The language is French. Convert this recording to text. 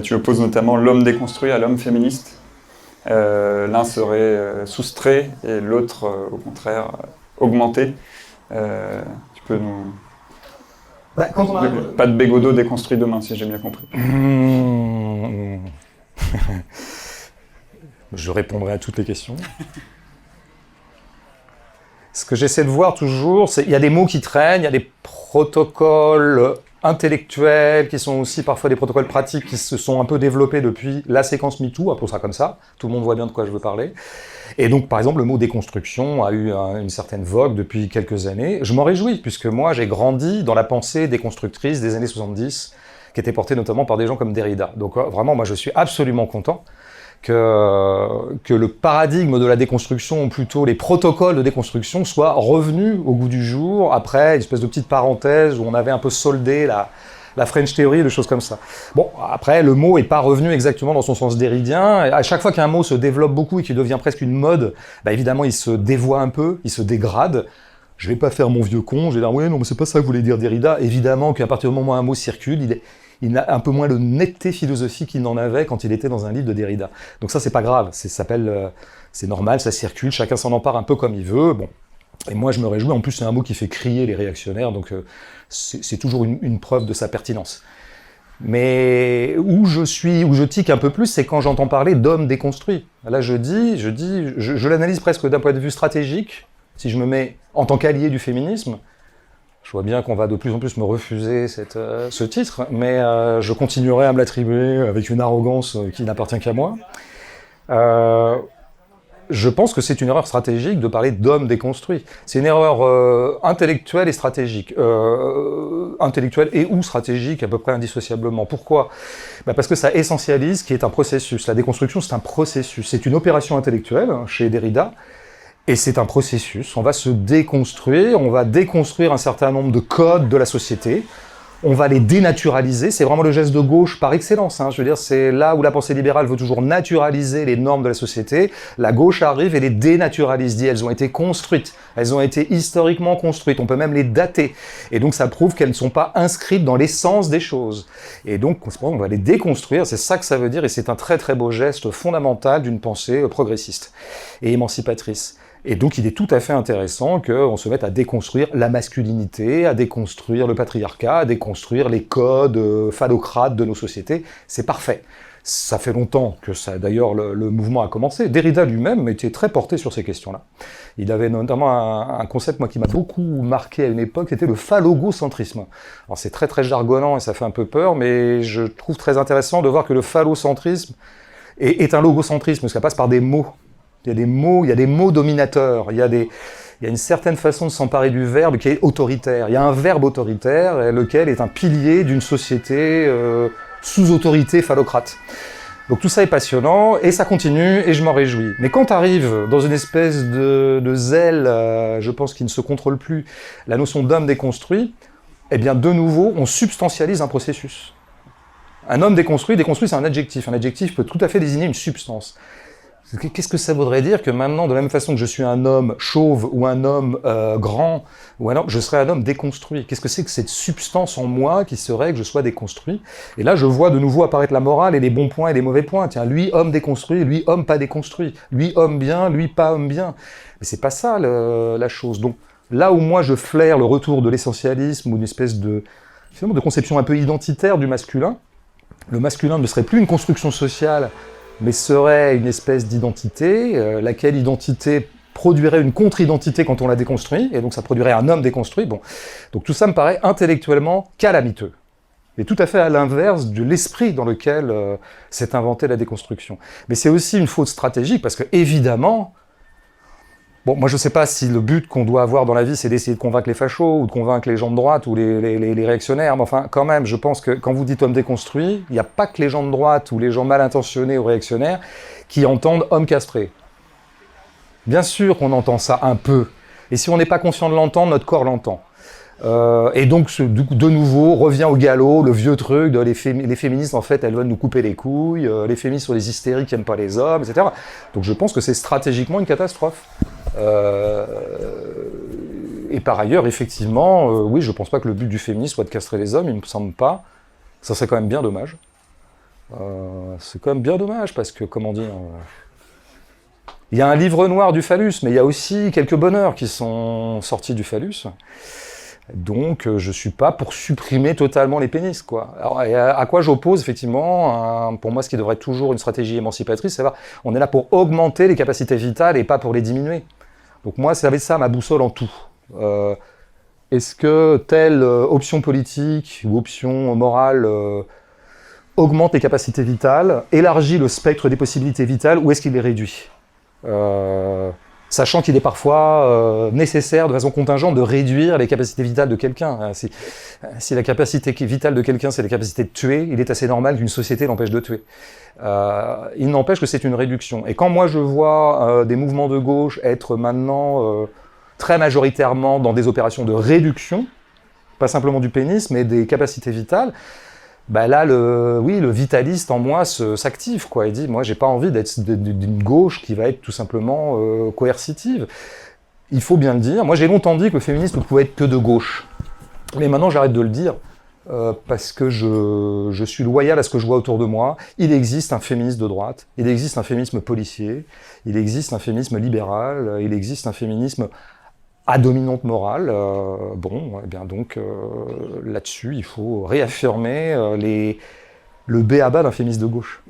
Tu opposes notamment l'homme déconstruit à l'homme féministe. L'un serait soustrait et l'autre, au contraire, augmenté. Tu peux nous... Pas de Bégodeau déconstruit demain, si j'ai bien compris. Je répondrai à toutes les questions. Ce que j'essaie de voir toujours, c'est qu'il y a des mots qui traînent, il y a des protocoles intellectuels qui sont aussi parfois des protocoles pratiques qui se sont un peu développés depuis la séquence MeToo, appelons ça comme ça, tout le monde voit bien de quoi je veux parler. Et donc, par exemple, le mot déconstruction a eu une certaine vogue depuis quelques années. Je m'en réjouis, puisque moi, j'ai grandi dans la pensée déconstructrice des années 70, qui était portée notamment par des gens comme Derrida. Donc, vraiment, moi, je suis absolument content que le paradigme de la déconstruction, ou plutôt les protocoles de déconstruction, soient revenus au goût du jour, après une espèce de petite parenthèse où on avait un peu soldé la French Theory, des choses comme ça. Bon, après, le mot n'est pas revenu exactement dans son sens derridien. À chaque fois qu'un mot se développe beaucoup et qu'il devient presque une mode, bah évidemment, il se dévoie un peu, il se dégrade. Je vais pas faire mon vieux con, je vais dire « ouais, non, mais c'est pas ça que voulait dire Derrida ». Évidemment qu'à partir du moment où un mot circule, il a un peu moins de netteté philosophique qu'il n'en avait quand il était dans un livre de Derrida. Donc ça, c'est pas grave, c'est normal, ça circule, chacun s'en empare un peu comme il veut. Bon. Et moi, je me réjouis. En plus, c'est un mot qui fait crier les réactionnaires, donc c'est toujours une preuve de sa pertinence. Mais où je tique un peu plus, c'est quand j'entends parler d'homme déconstruit. Là, je l'analyse presque d'un point de vue stratégique. Si je me mets en tant qu'allié du féminisme, je vois bien qu'on va de plus en plus me refuser ce titre, mais je continuerai à me l'attribuer avec une arrogance qui n'appartient qu'à moi. Je pense que c'est une erreur stratégique de parler d'homme déconstruit. C'est une erreur intellectuelle et stratégique. Intellectuelle et ou stratégique, à peu près indissociablement. Pourquoi ? Parce que ça essentialise ce qui est un processus. La déconstruction, c'est un processus. C'est une opération intellectuelle, chez Derrida, et c'est un processus. On va se déconstruire, on va déconstruire un certain nombre de codes de la société, on va les dénaturaliser, c'est vraiment le geste de gauche par excellence. Je veux dire, c'est là où la pensée libérale veut toujours naturaliser les normes de la société. La gauche arrive et les dénaturalise, dit elles ont été construites, elles ont été historiquement construites, on peut même les dater. Et donc ça prouve qu'elles ne sont pas inscrites dans l'essence des choses. Et donc on va les déconstruire, c'est ça que ça veut dire, et c'est un très très beau geste fondamental d'une pensée progressiste et émancipatrice. Et donc il est tout à fait intéressant qu'on se mette à déconstruire la masculinité, à déconstruire le patriarcat, à déconstruire les codes phallocrates de nos sociétés. C'est parfait. Ça fait longtemps que d'ailleurs le mouvement a commencé. Derrida lui-même était très porté sur ces questions-là. Il avait notamment un concept moi qui m'a beaucoup marqué à une époque, c'était le phallogocentrisme. Alors c'est très très jargonnant et ça fait un peu peur, mais je trouve très intéressant de voir que le phallocentrisme est un logocentrisme, parce que ça passe par des mots. Il y a des mots dominateurs, il y a une certaine façon de s'emparer du verbe qui est autoritaire. Il y a un verbe autoritaire, lequel est un pilier d'une société sous autorité phallocrate. Donc tout ça est passionnant, et ça continue, et je m'en réjouis. Mais quand arrive dans une espèce de zèle, je pense qu'il ne se contrôle plus, la notion d'homme déconstruit, eh bien de nouveau, on substantialise un processus. Un homme déconstruit c'est un adjectif. Un adjectif peut tout à fait désigner une substance. Qu'est-ce que ça voudrait dire que maintenant, de la même façon que je suis un homme chauve ou un homme grand, ou alors je serais un homme déconstruit? Qu'est-ce que c'est que cette substance en moi qui serait que je sois déconstruit? Et là, je vois de nouveau apparaître la morale et les bons points et les mauvais points. Tiens, lui, homme déconstruit, lui, homme pas déconstruit. Lui, homme bien, lui, pas homme bien. Mais c'est pas ça la chose. Donc, là où moi je flaire le retour de l'essentialisme ou une espèce de conception un peu identitaire du masculin, le masculin ne serait plus une construction sociale, mais serait une espèce d'identité, laquelle identité produirait une contre-identité quand on la déconstruit, et donc ça produirait un homme déconstruit. Bon. Donc tout ça me paraît intellectuellement calamiteux, et tout à fait à l'inverse de l'esprit dans lequel s'est inventée la déconstruction. Mais c'est aussi une faute stratégique, parce que évidemment, bon, moi je ne sais pas si le but qu'on doit avoir dans la vie, c'est d'essayer de convaincre les fachos, ou de convaincre les gens de droite, ou les réactionnaires, mais enfin, quand même, je pense que quand vous dites homme déconstruit, il n'y a pas que les gens de droite, ou les gens mal intentionnés ou réactionnaires, qui entendent homme castré. Bien sûr qu'on entend ça un peu, et si on n'est pas conscient de l'entendre, notre corps l'entend. Et donc, de nouveau, revient au galop le vieux truc de les féministes, en fait, elles veulent nous couper les couilles, les féministes sont des hystériques qui n'aiment pas les hommes, etc. Donc je pense que c'est stratégiquement une catastrophe. Et par ailleurs, effectivement, oui, je pense pas que le but du féminisme soit de castrer les hommes, il me semble pas. Ça serait quand même bien dommage. C'est quand même bien dommage, parce que, comment dire... il y a un livre noir du phallus, mais il y a aussi quelques bonheurs qui sont sortis du phallus. Donc, je suis pas pour supprimer totalement les pénis, quoi. Alors, et à quoi j'oppose, effectivement, pour moi, ce qui devrait être toujours une stratégie émancipatrice, c'est on est là pour augmenter les capacités vitales et pas pour les diminuer. Donc moi, ça va être ça, ma boussole en tout. Est-ce que telle option politique ou option morale augmente les capacités vitales, élargit le spectre des possibilités vitales, ou est-ce qu'il les réduit ? Sachant qu'il est parfois nécessaire, de façon contingente, de réduire les capacités vitales de quelqu'un. Si la capacité vitale de quelqu'un, c'est la capacité de tuer, il est assez normal qu'une société l'empêche de tuer. Il n'empêche que c'est une réduction. Et quand moi je vois des mouvements de gauche être maintenant très majoritairement dans des opérations de réduction, pas simplement du pénis, mais des capacités vitales, bah là, le vitaliste en moi s'active, quoi. Il dit, moi, j'ai pas envie d'être d'une gauche qui va être tout simplement coercitive. Il faut bien le dire. Moi, j'ai longtemps dit que le féminisme ne pouvait être que de gauche. Mais maintenant, j'arrête de le dire parce que je suis loyal à ce que je vois autour de moi. Il existe un féminisme de droite, il existe un féminisme policier, il existe un féminisme libéral, il existe un féminisme à dominante morale. Eh bien donc là-dessus, il faut réaffirmer le b.a.-ba d'un féministe de gauche.